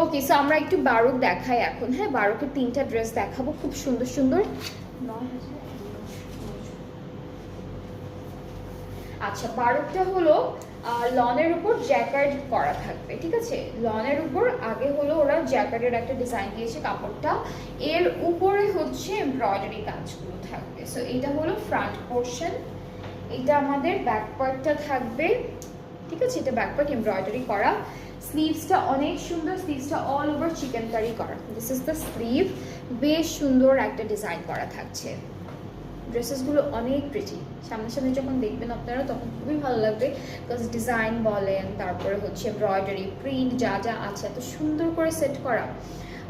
ওকে, so আমরা একটু বারুক দেখাই এখন। হ্যাঁ, বারুকের 3টা ড্রেস দেখাবো, খুব সুন্দর সুন্দর। আচ্ছা, বারুকটা হলো লনের উপর জ্যাকার্ড করা থাকবে, ঠিক আছে? লনের উপর আগে হলো ওরা জ্যাকার্ডের একটা ডিজাইন দিয়েছে কাপড়টা, এর উপরে হচ্ছে এমব্রয়ডারি কাজগুলো থাকবে। সো এটা হলো ফ্রন্ট পোর্শন, এটা আমাদের ব্যাক পার্টটা থাকবে, ঠিক আছে? এটা ব্যাক পার্ট এমব্রয়ডারি করা। স্লিভসটা অনেক সুন্দর, স্লিভসটা অল ওভার চিকেন কারি করা। দিস ইজ দ্য স্লিভ, বেশ সুন্দর একটা ডিজাইন করা থাকছে। ড্রেসেসগুলো অনেক প্রিটি, সামনাসামনি যখন দেখবেন আপনারা তখন খুবই ভালো লাগবে, বিকজ ডিজাইন বলেন, তারপরে হচ্ছে এমব্রয়ডারি প্রিন্ট যা যা আছে এত সুন্দর করে সেট করা।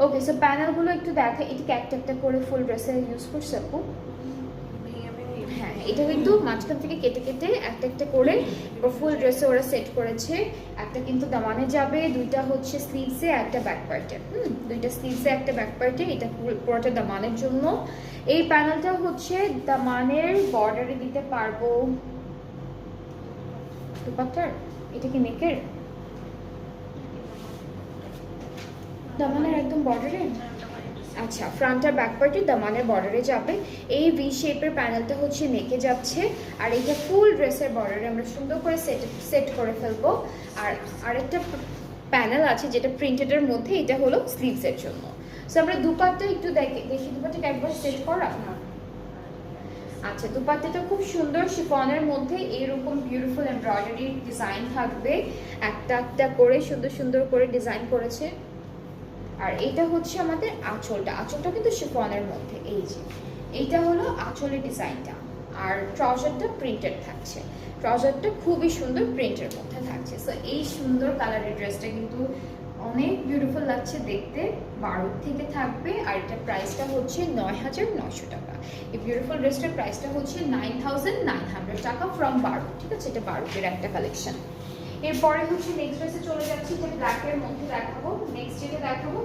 ওকে, সো প্যানেলগুলো একটু দেখা, এটিকে একটা একটা করে ফুল ড্রেসে ইউজ করছে আপু। হ্যাঁ, এটা কিন্তু মাঝখান থেকে কেটে কেটে একটা একটা করে ফুল ড্রেসে ওরা সেট করেছে। একটা কিন্তু দামানে যাবে, দুইটা হচ্ছে স্লিভসে, একটা ব্যাক পার্টে। দুইটা স্লিভসে, একটা ব্যাক পার্টে, এটা পুরোটা দামানের জন্য। এই প্যানেলটা হচ্ছে দামানের বর্ডারে দিতে পারবো। দুপাট্টার এটা কি নেকের দামানের একদম বর্ডারে? আচ্ছা, ফ্রন্ট আর ব্যাক পার্টে দামানের বর্ডারে যাবে। এই ভি শেপের প্যানেলটা হচ্ছে নেকে যাচ্ছে, আর এইটা ফুল ড্রেসের বর্ডারে আমরা সুন্দর করে সেট করে ফেলবো। আর আরেকটা প্যানেল আছে যেটা প্রিন্টেডের মধ্যে, এটা হলো স্লিভসের জন্য। সো আমরা দুপাট্টা একটু দেখি, দুপাট্টাটা একবার সেট করা। আচ্ছা, দুপাট্টাটা খুব সুন্দর শিফনের মধ্যে এরকম বিউটিফুল এমব্রয়ডারি ডিজাইন থাকবে, একটা একটা করে সুন্দর সুন্দর করে ডিজাইন করেছে। আর এটা হচ্ছে আমাদের আঁচলটা, আঁচলটা কিন্তু শিফনের মধ্যে, এই যে এইটা হলো আঁচলের ডিজাইনটা। আর ট্রাউজারটা প্রিন্টেড থাকছে, ট্রাউজারটা খুবই সুন্দর প্রিন্টের মধ্যে থাকছে। সো এই সুন্দর কালারের ড্রেসটা কিন্তু অনেক বিউটিফুল লাগছে দেখতে, বারুক থেকে থাকবে। আর এটা প্রাইসটা হচ্ছে ৯,৯০০ টাকা। এই বিউটিফুল ড্রেসটার প্রাইসটা হচ্ছে 9,900 টাকা ফ্রম বারুক, ঠিক আছে? এটা বারুকের একটা কালেকশন। এরপরে হচ্ছে নেক্সট ড্রেসে চলে যাচ্ছি, যে ব্ল্যাকের মধ্যে দেখাবো। নেক্সট যেটা দেখাবো